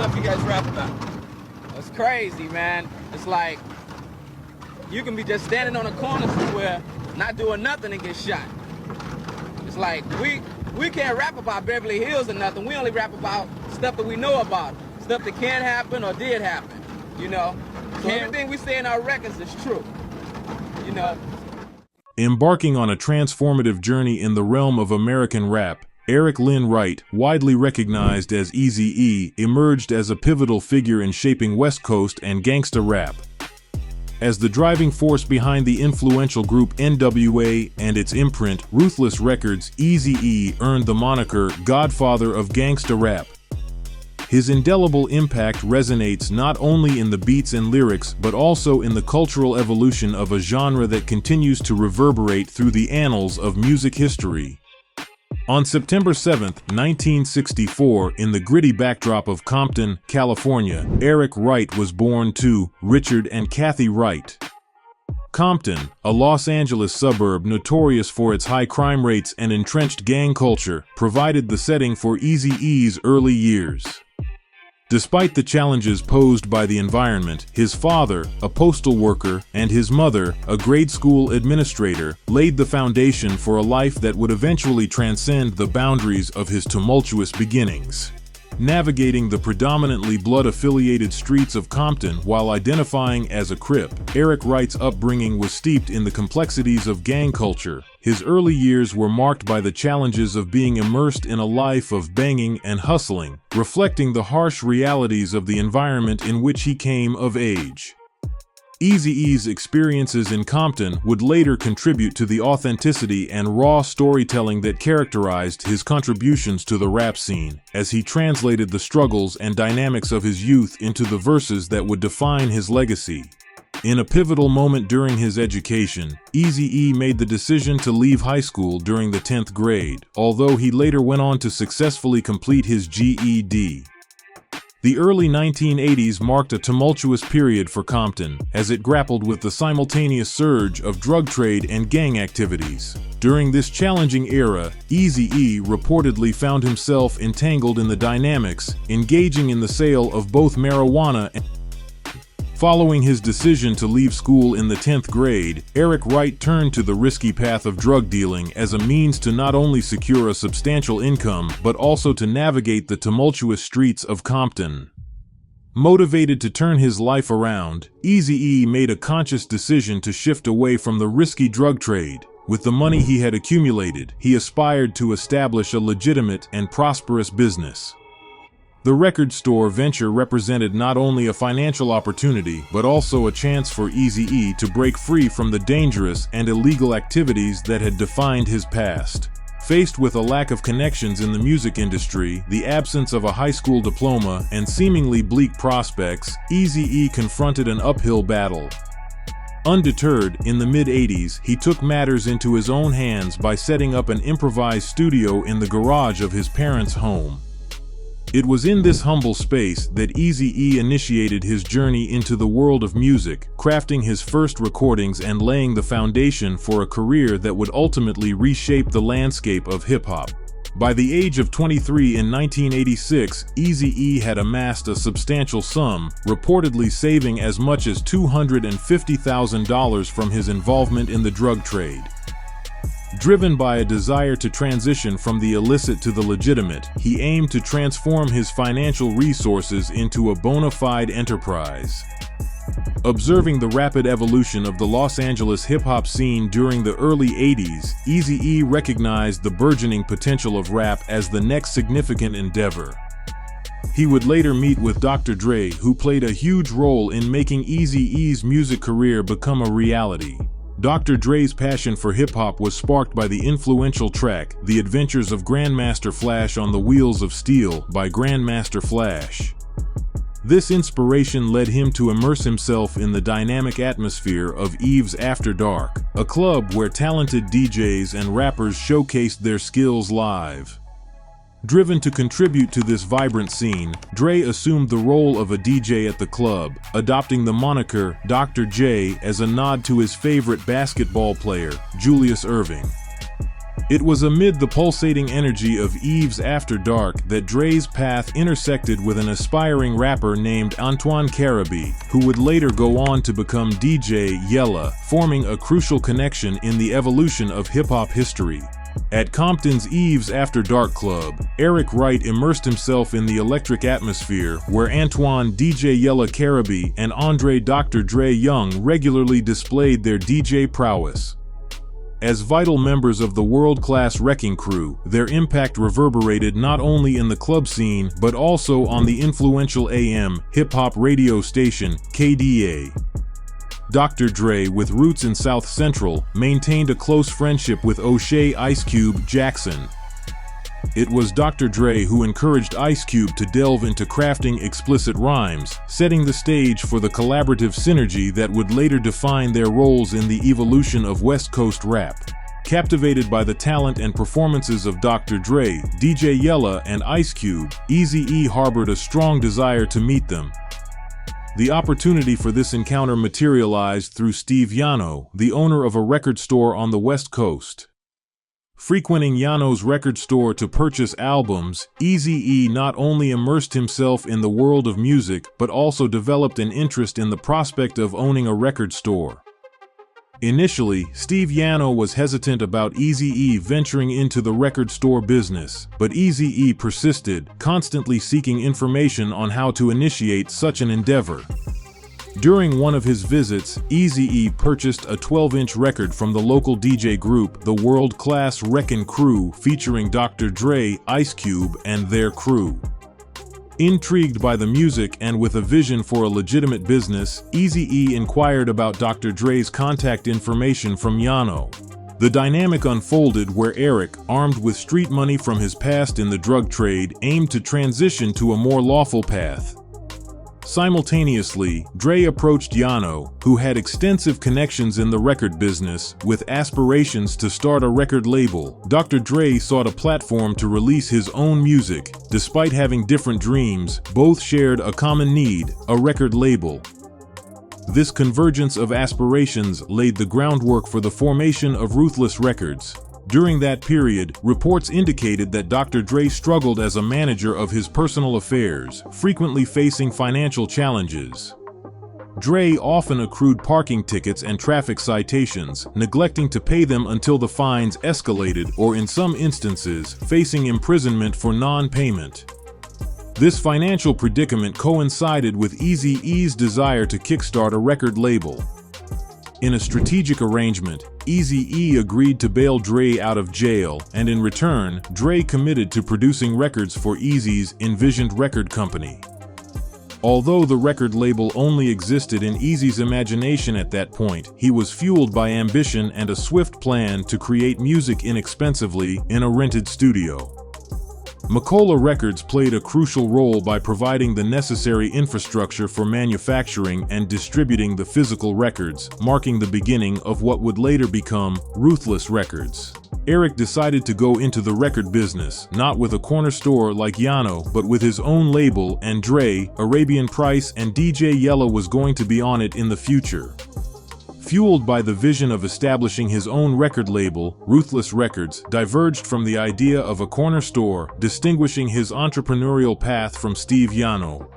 stuff you guys rap about? It's crazy, man. It's like you can be just standing on a corner somewhere, not doing nothing and get shot. It's like we can't rap about Beverly Hills or nothing. We only rap about stuff that we know about, stuff that can happen or did happen, you know? So everything we say in our records is true, you know? Embarking on a transformative journey in the realm of American rap, Eric Lynn Wright, widely recognized as Eazy E, emerged as a pivotal figure in shaping West Coast and gangsta rap. As the driving force behind the influential group N.W.A. and its imprint, Ruthless Records, Eazy E earned the moniker Godfather of Gangsta Rap. His indelible impact resonates not only in the beats and lyrics but also in the cultural evolution of a genre that continues to reverberate through the annals of music history. On September 7, 1964, in the gritty backdrop of Compton, California, Eric Wright was born to Richard and Kathy Wright. Compton, a Los Angeles suburb notorious for its high crime rates and entrenched gang culture, provided the setting for Eazy E's early years. Despite the challenges posed by the environment, his father, a postal worker, and his mother, a grade school administrator, laid the foundation for a life that would eventually transcend the boundaries of his tumultuous beginnings. Navigating the predominantly blood-affiliated streets of Compton while identifying as a Crip, Eric Wright's upbringing was steeped in the complexities of gang culture. His early years were marked by the challenges of being immersed in a life of banging and hustling, reflecting the harsh realities of the environment in which he came of age. Eazy-E's experiences in Compton would later contribute to the authenticity and raw storytelling that characterized his contributions to the rap scene, as he translated the struggles and dynamics of his youth into the verses that would define his legacy. In a pivotal moment during his education, Eazy-E made the decision to leave high school during the 10th grade, although he later went on to successfully complete his GED. The early 1980s marked a tumultuous period for Compton, as it grappled with the simultaneous surge of drug trade and gang activities. During this challenging era, Eazy-E reportedly found himself entangled in the dynamics, engaging in the sale of both marijuana and Following his decision to leave school in the 10th grade, Eric Wright turned to the risky path of drug dealing as a means to not only secure a substantial income but also to navigate the tumultuous streets of Compton. Motivated to turn his life around, Eazy-E made a conscious decision to shift away from the risky drug trade. With the money he had accumulated, he aspired to establish a legitimate and prosperous business. The record store venture represented not only a financial opportunity but also a chance for Eazy-E to break free from the dangerous and illegal activities that had defined his past. Faced with a lack of connections in the music industry, the absence of a high school diploma, and seemingly bleak prospects, Eazy-E confronted an uphill battle. Undeterred, in the mid-80s, he took matters into his own hands by setting up an improvised studio in the garage of his parents' home. It was in this humble space that Eazy-E initiated his journey into the world of music, crafting his first recordings and laying the foundation for a career that would ultimately reshape the landscape of hip-hop. By the age of 23 in 1986, Eazy-E had amassed a substantial sum, reportedly saving as much as $250,000 from his involvement in the drug trade. Driven by a desire to transition from the illicit to the legitimate, he aimed to transform his financial resources into a bona fide enterprise. Observing the rapid evolution of the Los Angeles hip-hop scene during the early 80s, Eazy-E recognized the burgeoning potential of rap as the next significant endeavor. He would later meet with Dr. Dre, who played a huge role in making Eazy-E's music career become a reality. Dr. Dre's passion for hip-hop was sparked by the influential track, The Adventures of Grandmaster Flash on the Wheels of Steel by Grandmaster Flash. This inspiration led him to immerse himself in the dynamic atmosphere of Eve's After Dark, a club where talented DJs and rappers showcased their skills live. Driven to contribute to this vibrant scene, Dre assumed the role of a DJ at the club, adopting the moniker Dr. J as a nod to his favorite basketball player, Julius Erving. It was amid the pulsating energy of Eve's After Dark that Dre's path intersected with an aspiring rapper named Antoine Carabie, who would later go on to become DJ Yella, forming a crucial connection in the evolution of hip-hop history. At Compton's Eve's After Dark Club, Eric Wright immersed himself in the electric atmosphere where Antoine DJ Yella Carabie and Andre Dr Dre Young regularly displayed their DJ prowess. As vital members of the world-class Wrecking Crew, their impact reverberated not only in the club scene but also on the influential AM hip-hop radio station KDA. Dr. Dre, with roots in South Central, maintained a close friendship with O'Shea IceCube Jackson. It was Dr. Dre who encouraged IceCube to delve into crafting explicit rhymes, setting the stage for the collaborative synergy that would later define their roles in the evolution of West Coast rap. Captivated by the talent and performances of Dr. Dre, DJ Yella, and IceCube, Eazy E harbored a strong desire to meet them. The opportunity for this encounter materialized through Steve Yano, the owner of a record store on the West Coast. Frequenting Yano's record store to purchase albums, Eazy E not only immersed himself in the world of music but also developed an interest in the prospect of owning a record store. Initially, Steve Yano was hesitant about Eazy E venturing into the record store business, but Eazy E persisted, constantly seeking information on how to initiate such an endeavor. During one of his visits, Eazy E purchased a 12-inch record from the local DJ group, the world-class Wreckin' Crew, featuring Dr. Dre, IceCube, and their crew. Intrigued by the music and with a vision for a legitimate business, Eazy E inquired about Dr. Dre's contact information from Yano. The dynamic unfolded where Eric, armed with street money from his past in the drug trade, aimed to transition to a more lawful path. Simultaneously, Dre approached Yano, who had extensive connections in the record business, with aspirations to start a record label. Dr. Dre sought a platform to release his own music. Despite having different dreams, both shared a common need: a record label. This convergence of aspirations laid the groundwork for the formation of Ruthless Records. During that period, reports indicated that Dr. Dre struggled as a manager of his personal affairs, frequently facing financial challenges. Dre often accrued parking tickets and traffic citations, neglecting to pay them until the fines escalated or, in some instances, facing imprisonment for non-payment. This financial predicament coincided with Eazy E's desire to kickstart a record label. In a strategic arrangement, Eazy E agreed to bail Dre out of jail, and in return, Dre committed to producing records for Eazy's envisioned record company. Although the record label only existed in Eazy's imagination at that point, he was fueled by ambition and a swift plan to create music inexpensively in a rented studio. Macola Records played a crucial role by providing the necessary infrastructure for manufacturing and distributing the physical records, marking the beginning of what would later become Ruthless Records. Eric decided to go into the record business, not with a corner store like Yano, but with his own label, and Dre, Arabian Price, and DJ Yella was going to be on it in the future. Fueled by the vision of establishing his own record label, Ruthless Records diverged from the idea of a corner store, distinguishing his entrepreneurial path from Steve Yano.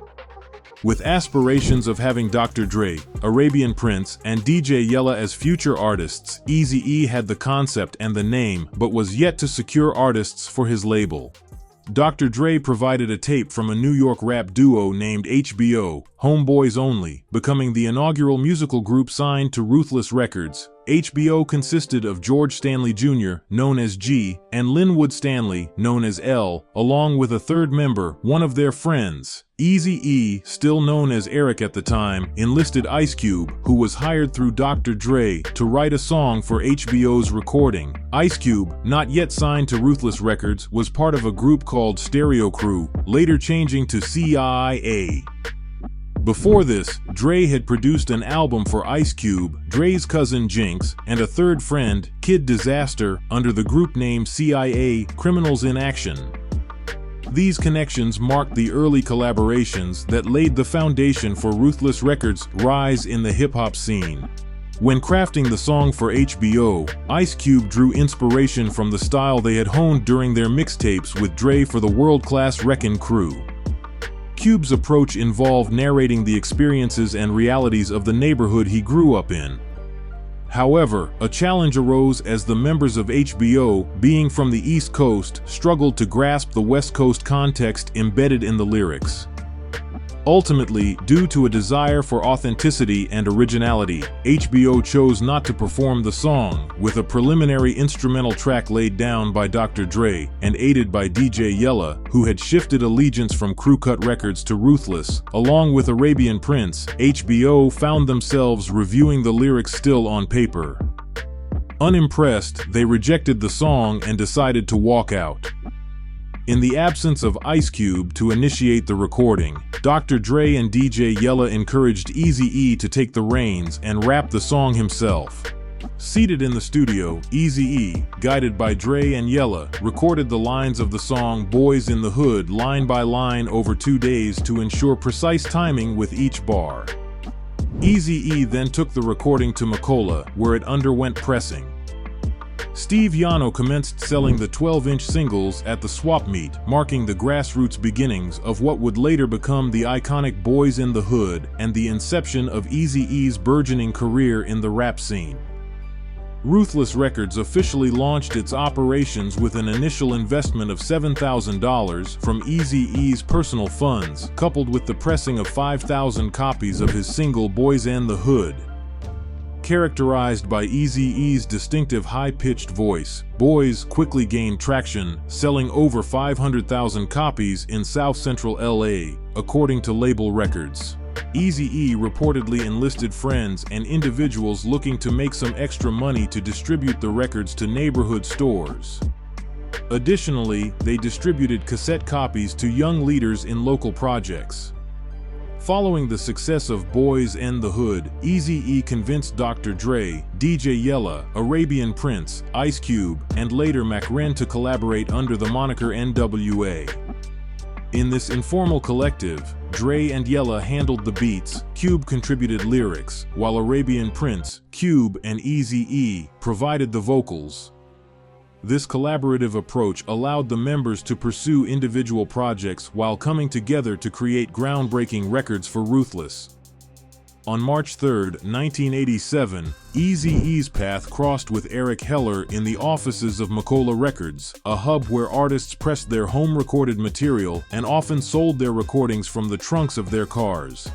With aspirations of having Dr. Dre, Arabian Prince, and DJ Yella as future artists, Eazy E had the concept and the name, but was yet to secure artists for his label. Dr. Dre provided a tape from a New York rap duo named HBO, Homeboys Only, becoming the inaugural musical group signed to Ruthless Records. HBO consisted of George Stanley Jr., known as G, and Linwood Stanley, known as L, along with a third member, one of their friends. Eazy E, still known as Eric at the time, enlisted IceCube, who was hired through Dr. Dre, to write a song for HBO's recording. IceCube, not yet signed to Ruthless Records, was part of a group called Stereo Crew, later changing to CIA. Before this, Dre had produced an album for IceCube, Dre's cousin Jinx, and a third friend, Kid Disaster, under the group name CIA, Criminals in Action. These connections marked the early collaborations that laid the foundation for Ruthless Records' rise in the hip-hop scene. When crafting the song for HBO, IceCube drew inspiration from the style they had honed during their mixtapes with Dre for the world-class Wreckin' Crew. Cube's approach involved narrating the experiences and realities of the neighborhood he grew up in. However, a challenge arose as the members of HBO, being from the East Coast, struggled to grasp the West Coast context embedded in the lyrics. Ultimately, due to a desire for authenticity and originality, HBO chose not to perform the song, with a preliminary instrumental track laid down by Dr. Dre and aided by DJ Yella, who had shifted allegiance from Crew Cut Records to Ruthless. Along with Arabian Prince, HBO found themselves reviewing the lyrics still on paper. Unimpressed, they rejected the song and decided to walk out. In the absence of IceCube to initiate the recording, Dr. Dre and DJ Yella encouraged Eazy E to take the reins and rap the song himself. Seated in the studio, Eazy E, guided by Dre and Yella, recorded the lines of the song Boys in the Hood line by line over 2 days to ensure precise timing with each bar. Eazy E then took the recording to Macola, where it underwent pressing. Steve Yano commenced selling the 12-inch singles at the swap meet, marking the grassroots beginnings of what would later become the iconic Boys in the Hood and the inception of Eazy E's burgeoning career in the rap scene. Ruthless Records officially launched its operations with an initial investment of $7,000 from Eazy E's personal funds, coupled with the pressing of 5,000 copies of his single Boys in the Hood. Characterized by Eazy E's distinctive high-pitched voice, Boys quickly gained traction, selling over 500,000 copies in South Central LA, according to label records. Eazy E reportedly enlisted friends and individuals looking to make some extra money to distribute the records to neighborhood stores. Additionally, they distributed cassette copies to young leaders in local projects. Following the success of Boys in the Hood, Eazy E convinced Dr. Dre, DJ Yella, Arabian Prince, IceCube, and later Mac Ren to collaborate under the moniker N.W.A. In this informal collective, Dre and Yella handled the beats, Cube contributed lyrics, while Arabian Prince, Cube, and Eazy E provided the vocals. This collaborative approach allowed the members to pursue individual projects while coming together to create groundbreaking records for Ruthless. On March 3, 1987, Eazy E's path crossed with Eric Heller in the offices of Macola Records, a hub where artists pressed their home-recorded material and often sold their recordings from the trunks of their cars.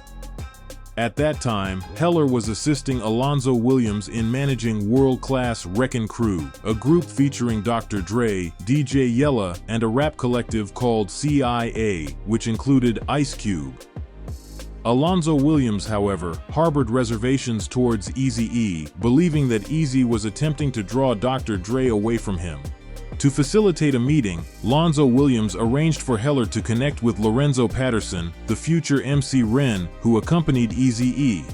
At that time, Heller was assisting Alonzo Williams in managing world-class Wreckin' Crew, a group featuring Dr. Dre, DJ Yella, and a rap collective called CIA, which included IceCube. Alonzo Williams, however, harbored reservations towards Eazy E, believing that Eazy was attempting to draw Dr. Dre away from him. To facilitate a meeting, Lonzo Williams arranged for Heller to connect with Lorenzo Patterson, the future MC Ren, who accompanied Eazy E.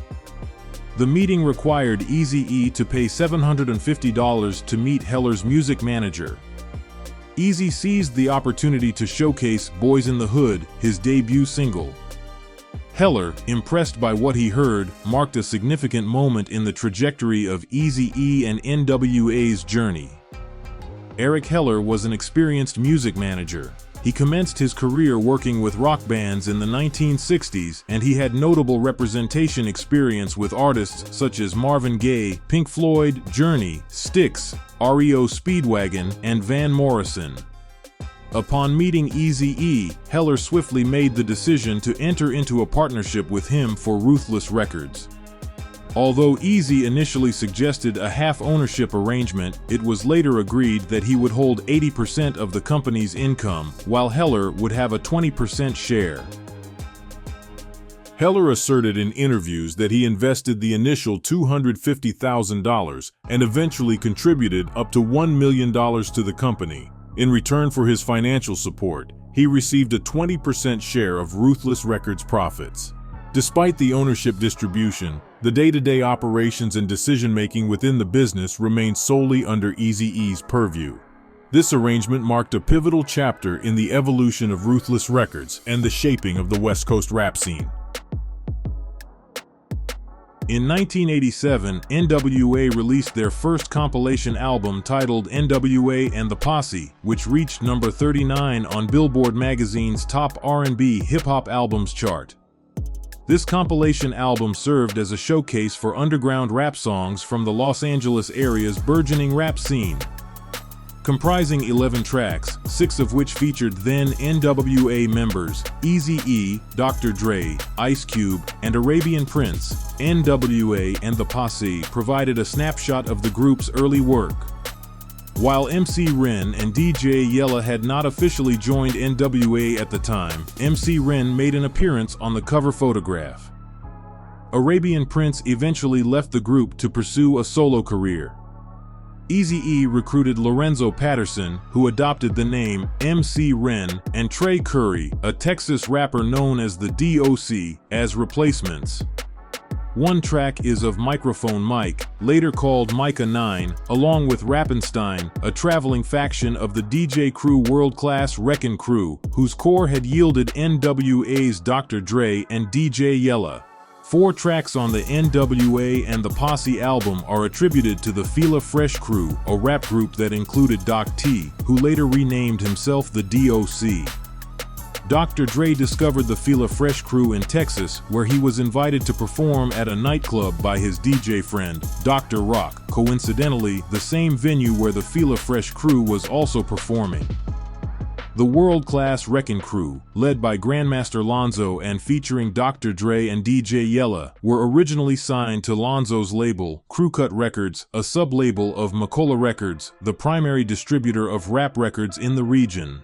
The meeting required Eazy E to pay $750 to meet Heller's music manager. Eazy seized the opportunity to showcase Boys in the Hood, his debut single. Heller, impressed by what he heard, marked a significant moment in the trajectory of Eazy E and N.W.A.'s journey. Eric Heller was an experienced music manager. He commenced his career working with rock bands in the 1960s, and he had notable representation experience with artists such as Marvin Gaye, Pink Floyd, Journey, Styx, REO Speedwagon, and Van Morrison. Upon meeting Eazy E, Heller swiftly made the decision to enter into a partnership with him for Ruthless Records. Although Eazy initially suggested a half-ownership arrangement, it was later agreed that he would hold 80% of the company's income, while Heller would have a 20% share. Heller asserted in interviews that he invested the initial $250,000 and eventually contributed up to $1 million to the company. In return for his financial support, he received a 20% share of Ruthless Records' profits. Despite the ownership distribution, the day-to-day operations and decision-making within the business remained solely under Eazy E's purview. This arrangement marked a pivotal chapter in the evolution of Ruthless Records and the shaping of the West Coast rap scene. In 1987, N.W.A. released their first compilation album titled N.W.A. and The Posse, which reached number 39 on Billboard magazine's top R&B hip-hop albums chart. This compilation album served as a showcase for underground rap songs from the Los Angeles area's burgeoning rap scene. Comprising 11 tracks, 6 of which featured then N.W.A. members, Eazy E, Dr. Dre, IceCube, and Arabian Prince, N.W.A. and The Posse provided a snapshot of the group's early work. While MC Ren and DJ Yella had not officially joined N.W.A. at the time, MC Ren made an appearance on the cover photograph. Arabian Prince eventually left the group to pursue a solo career. Eazy E recruited Lorenzo Patterson, who adopted the name MC Ren, and Trey Curry, a Texas rapper known as the DOC, as replacements. One track is of Microphone Mike, later called Micah 9, along with Rappenstein, a traveling faction of the DJ crew World-Class Wreckin' Crew, whose core had yielded N.W.A.'s Dr. Dre and DJ Yella. 4 tracks on the N.W.A. and The Posse album are attributed to the Fila Fresh Crew, a rap group that included Doc T, who later renamed himself the DOC. Dr. Dre discovered the Fila Fresh Crew in Texas, where he was invited to perform at a nightclub by his DJ friend, Dr. Rock, coincidentally the same venue where the Fila Fresh Crew was also performing. The World-Class Wreckin' Crew, led by Grandmaster Lonzo and featuring Dr. Dre and DJ Yella, were originally signed to Lonzo's label, Crew Cut Records, a sub-label of Macola Records, the primary distributor of rap records in the region.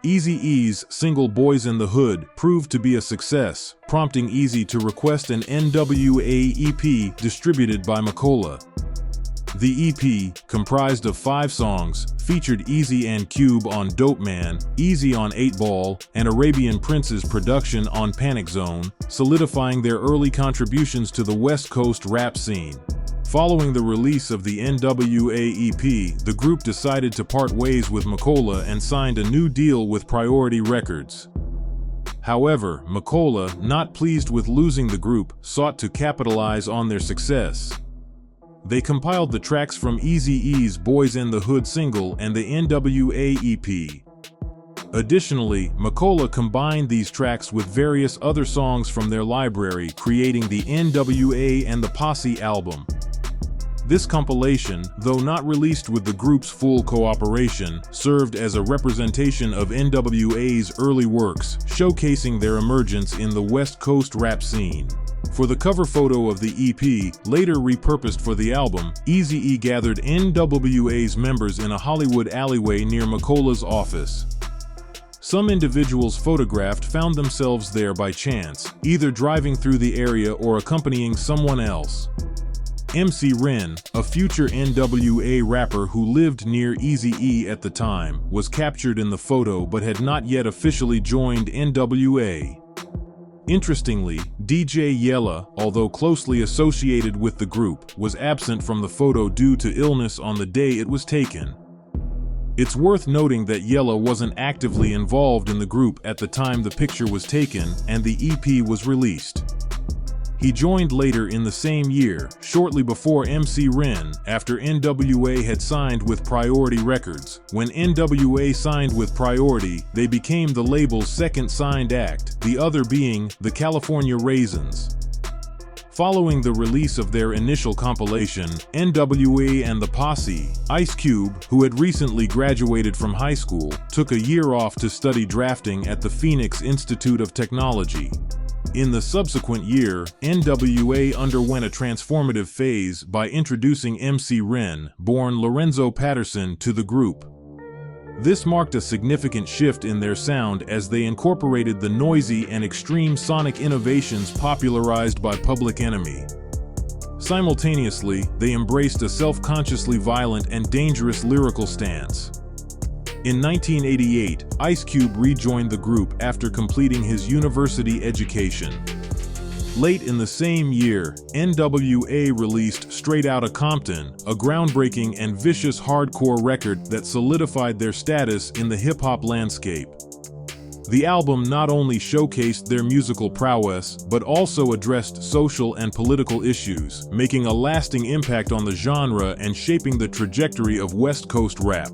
Eazy E's single Boys in the Hood proved to be a success, prompting Eazy to request an N.W.A. EP distributed by Macola. The EP, comprised of 5 songs, featured Eazy and Cube on Dope Man, Eazy on 8 Ball, and Arabian Prince's production on Panic Zone, solidifying their early contributions to the West Coast rap scene. Following the release of the N.W.A. EP, the group decided to part ways with Macola and signed a new deal with Priority Records. However, Macola, not pleased with losing the group, sought to capitalize on their success. They compiled the tracks from Eazy E's Boys in the Hood single and the N.W.A. EP. Additionally, Macola combined these tracks with various other songs from their library, creating the N.W.A. and The Posse album. This compilation, though not released with the group's full cooperation, served as a representation of N.W.A.'s early works, showcasing their emergence in the West Coast rap scene. For the cover photo of the EP, later repurposed for the album, Eazy E gathered N.W.A.'s members in a Hollywood alleyway near Macola's office. Some individuals photographed found themselves there by chance, either driving through the area or accompanying someone else. MC Ren, a future N.W.A. rapper who lived near Eazy E at the time, was captured in the photo but had not yet officially joined N.W.A. Interestingly, DJ Yella, although closely associated with the group, was absent from the photo due to illness on the day it was taken. It's worth noting that Yella wasn't actively involved in the group at the time the picture was taken and the EP was released. He joined later in the same year, shortly before MC Ren, after N.W.A. had signed with Priority Records. When N.W.A. signed with Priority, they became the label's second signed act, the other being the California Raisins. Following the release of their initial compilation, N.W.A. and The Posse, IceCube, who had recently graduated from high school, took a year off to study drafting at the Phoenix Institute of Technology. In the subsequent year, N.W.A. underwent a transformative phase by introducing MC Ren, born Lorenzo Patterson, to the group. This marked a significant shift in their sound as they incorporated the noisy and extreme sonic innovations popularized by Public Enemy. Simultaneously, they embraced a self-consciously violent and dangerous lyrical stance. In 1988, IceCube rejoined the group after completing his university education. Late in the same year, N.W.A. released Straight Outta Compton, a groundbreaking and vicious hardcore record that solidified their status in the hip-hop landscape. The album not only showcased their musical prowess, but also addressed social and political issues, making a lasting impact on the genre and shaping the trajectory of West Coast rap.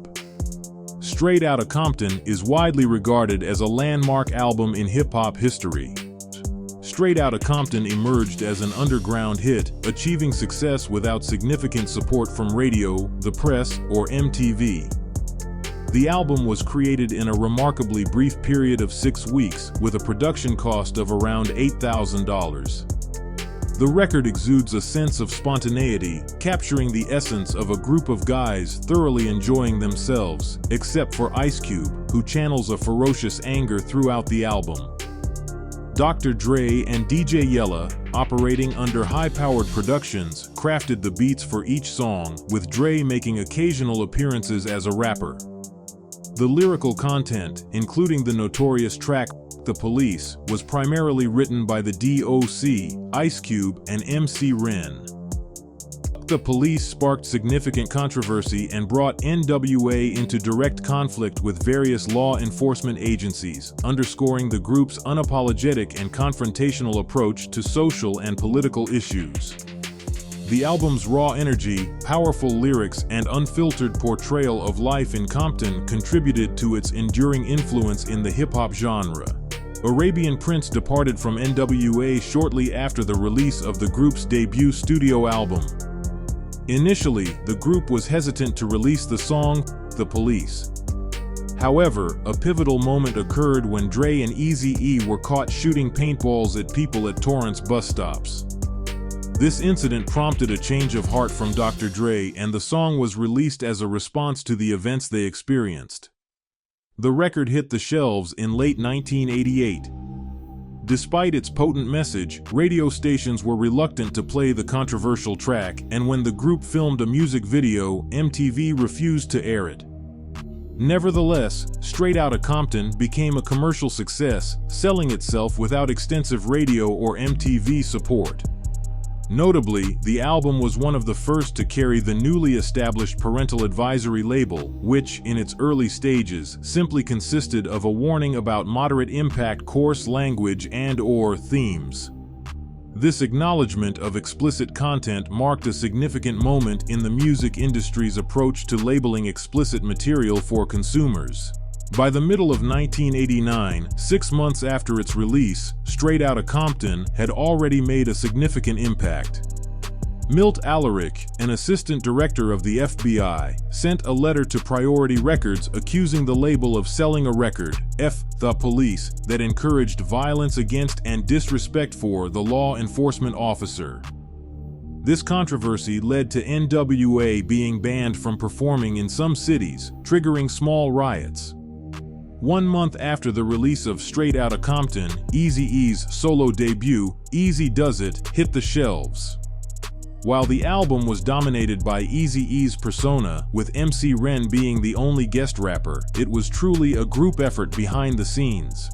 Straight Outta Compton is widely regarded as a landmark album in hip-hop history. Straight Outta Compton emerged as an underground hit, achieving success without significant support from radio, the press, or MTV. The album was created in a remarkably brief period of 6 weeks, with a production cost of around $8,000. The record exudes a sense of spontaneity, capturing the essence of a group of guys thoroughly enjoying themselves, except for IceCube, who channels a ferocious anger throughout the album. Dr. Dre and DJ Yella, operating under high-powered productions, crafted the beats for each song, with Dre making occasional appearances as a rapper. The lyrical content, including the notorious track The Police, was primarily written by the DOC, IceCube, and MC Ren. The Police sparked significant controversy and brought N.W.A. into direct conflict with various law enforcement agencies, underscoring the group's unapologetic and confrontational approach to social and political issues. The album's raw energy, powerful lyrics, and unfiltered portrayal of life in Compton contributed to its enduring influence in the hip-hop genre. Arabian Prince departed from N.W.A. shortly after the release of the group's debut studio album. Initially, the group was hesitant to release the song, The Police. However, a pivotal moment occurred when Dre and Eazy E were caught shooting paintballs at people at Torrance bus stops. This incident prompted a change of heart from Dr. Dre, and the song was released as a response to the events they experienced. The record hit the shelves in late 1988. Despite its potent message, radio stations were reluctant to play the controversial track, and when the group filmed a music video, MTV refused to air it. Nevertheless, Straight Outta Compton became a commercial success, selling itself without extensive radio or MTV support. Notably, the album was one of the first to carry the newly established parental advisory label, which, in its early stages, simply consisted of a warning about moderate impact coarse language and/or themes. This acknowledgement of explicit content marked a significant moment in the music industry's approach to labeling explicit material for consumers. By the middle of 1989, 6 months after its release, Straight Outta Compton had already made a significant impact. Milt Alaric, an assistant director of the FBI, sent a letter to Priority Records accusing the label of selling a record, The Police, that encouraged violence against and disrespect for the law enforcement officer. This controversy led to N.W.A. being banned from performing in some cities, triggering small riots. 1 month after the release of Straight Outta Compton, Eazy-E's solo debut, Easy Does It, hit the shelves. While the album was dominated by Eazy-E's persona, with MC Ren being the only guest rapper, it was truly a group effort behind the scenes.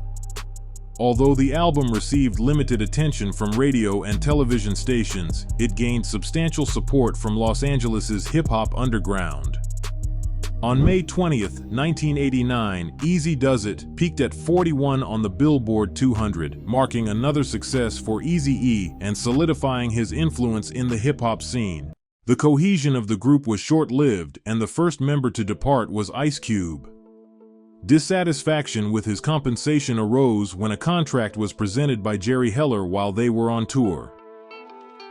Although the album received limited attention from radio and television stations, it gained substantial support from Los Angeles' hip-hop underground. On May 20, 1989, Easy Does It peaked at 41 on the Billboard 200, marking another success for Eazy-E and solidifying his influence in the hip-hop scene. The cohesion of the group was short-lived, and the first member to depart was IceCube. Dissatisfaction with his compensation arose when a contract was presented by Jerry Heller while they were on tour.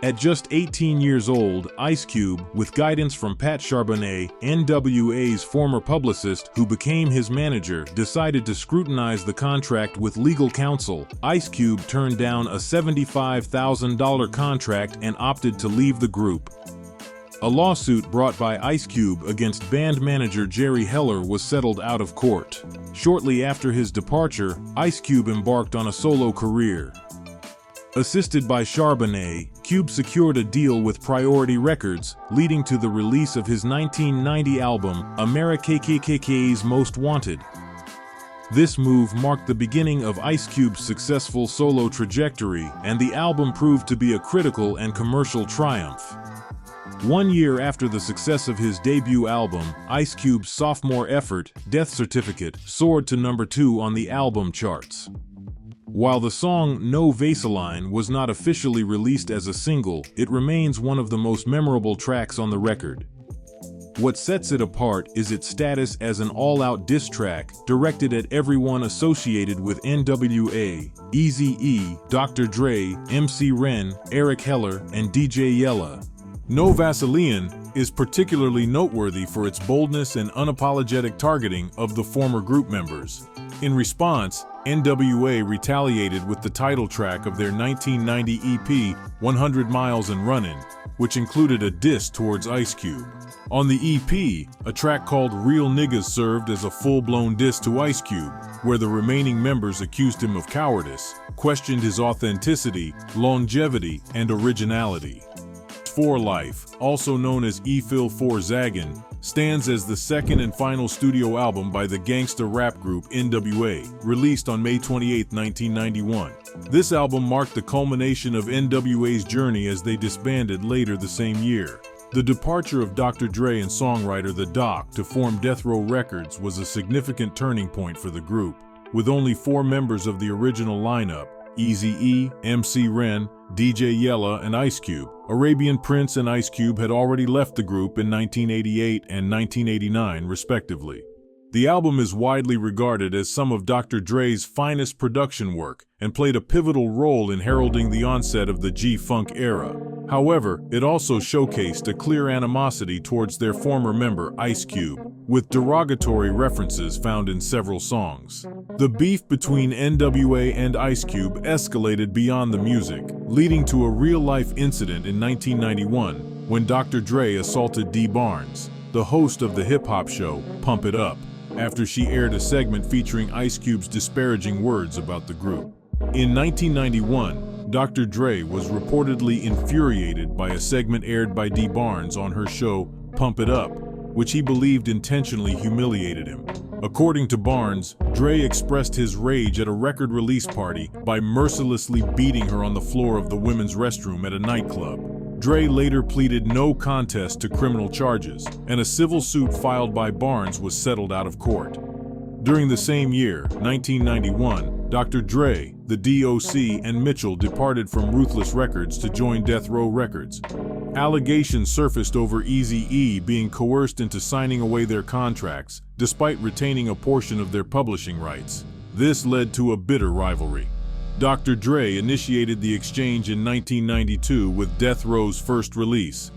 At just 18 years old, IceCube, with guidance from Pat Charbonnet, N.W.A.'s former publicist who became his manager, decided to scrutinize the contract with legal counsel. IceCube turned down a $75,000 contract and opted to leave the group. A lawsuit brought by IceCube against band manager Jerry Heller was settled out of court. Shortly after his departure, IceCube embarked on a solo career. Assisted by Charbonnet, Cube secured a deal with Priority Records, leading to the release of his 1990 album, America's Most Wanted. This move marked the beginning of IceCube's successful solo trajectory, and the album proved to be a critical and commercial triumph. 1 year after the success of his debut album, IceCube's sophomore effort, Death Certificate, soared to number 2 on the album charts. While the song No Vaseline was not officially released as a single, it remains one of the most memorable tracks on the record. What sets it apart is its status as an all-out diss track directed at everyone associated with N.W.A, Eazy E, Dr. Dre, MC Ren, Eric Heller, and DJ Yella. No Vaseline is particularly noteworthy for its boldness and unapologetic targeting of the former group members. In response, N.W.A retaliated with the title track of their 1990 EP, 100 Miles and Runnin', which included a diss towards IceCube. On the EP, a track called Real Niggas served as a full-blown diss to IceCube, where the remaining members accused him of cowardice, questioned his authenticity, longevity, and originality. For Life, also known as E-Phil 4 Zaggin, stands as the second and final studio album by the gangsta rap group N.W.A, released on May 28, 1991. This album marked the culmination of N.W.A's journey as they disbanded later the same year. The departure of Dr. Dre and songwriter The Doc to form Death Row Records was a significant turning point for the group. With only 4 members of the original lineup, Eazy E, MC Ren, DJ Yella, and IceCube, Arabian Prince and IceCube had already left the group in 1988 and 1989, respectively. The album is widely regarded as some of Dr. Dre's finest production work and played a pivotal role in heralding the onset of the G-Funk era. However, it also showcased a clear animosity towards their former member IceCube, with derogatory references found in several songs. The beef between N.W.A and IceCube escalated beyond the music, leading to a real-life incident in 1991 when Dr. Dre assaulted Dee Barnes, the host of the hip-hop show Pump It Up, after she aired a segment featuring IceCube's disparaging words about the group. In 1991, Dr. Dre was reportedly infuriated by a segment aired by Dee Barnes on her show Pump It Up, which he believed intentionally humiliated him. According to Barnes, Dre expressed his rage at a record release party by mercilessly beating her on the floor of the women's restroom at a nightclub. Dre later pleaded no contest to criminal charges, and a civil suit filed by Barnes was settled out of court. During the same year, 1991, Dr. Dre, the DOC, and Mitchell departed from Ruthless Records to join Death Row Records. Allegations surfaced over Eazy E being coerced into signing away their contracts, despite retaining a portion of their publishing rights. This led to a bitter rivalry. Dr. Dre initiated the exchange in 1992 with Death Row's first release,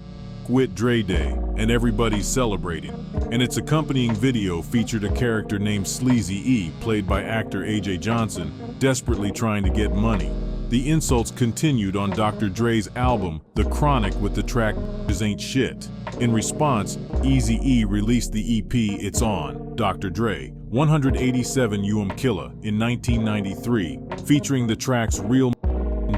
Quit Dre Day, and Everybody's Celebrating, and its accompanying video featured a character named Sleazy E, played by actor AJ Johnson, desperately trying to get money. The insults continued on Dr. Dre's album, The Chronic, with the track "This Ain't Shit." In response, Eazy E released the EP It's On, Dr. Dre, 187 Killa in 1993, featuring the tracks Real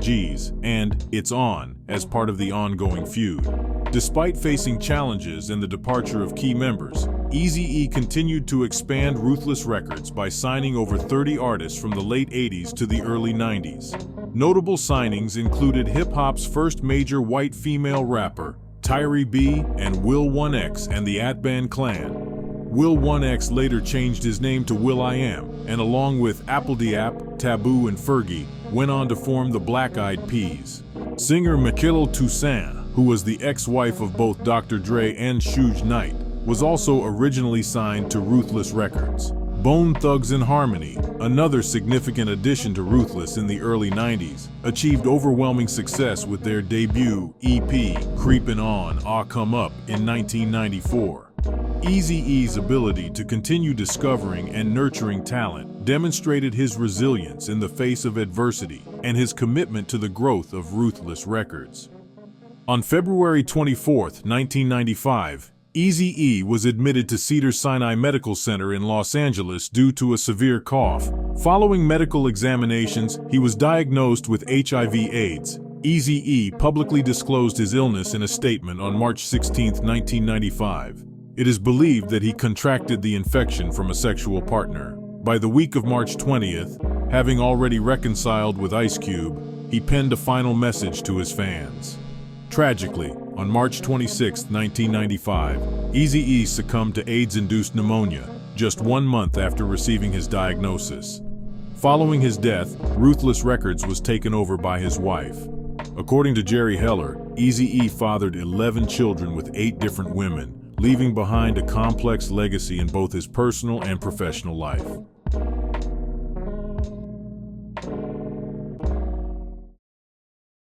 G's and It's On as part of the ongoing feud. Despite facing challenges and the departure of key members, Eazy E continued to expand Ruthless Records by signing over 30 artists from the late 80s to the early 90s. Notable signings included hip-hop's first major white female rapper, Tyree B, and Will 1X and the Atban Clan. Will 1X later changed his name to will.i.am, and along with Applediap, Taboo, and Fergie, went on to form the Black Eyed Peas. Singer Makilo Toussaint, who was the ex-wife of both Dr. Dre and Suge Knight, was also originally signed to Ruthless Records. Bone Thugs-n-Harmony, another significant addition to Ruthless in the early 90s, achieved overwhelming success with their debut EP, Creepin' On, Ah Come Up, in 1994. Eazy-E's ability to continue discovering and nurturing talent demonstrated his resilience in the face of adversity and his commitment to the growth of Ruthless Records. On February 24, 1995, Eazy-E was admitted to Cedars-Sinai Medical Center in Los Angeles due to a severe cough. Following medical examinations, he was diagnosed with HIV/AIDS. Eazy-E publicly disclosed his illness in a statement on March 16, 1995. It is believed that he contracted the infection from a sexual partner. By the week of March 20th, having already reconciled with IceCube, he penned a final message to his fans. Tragically, On March 26, 1995, Eazy E succumbed to AIDS-induced pneumonia just 1 month after receiving his diagnosis. Following his death, Ruthless Records was taken over by his wife. According to Jerry Heller, Eazy E fathered 11 children with 8 different women, leaving behind a complex legacy in both his personal and professional life.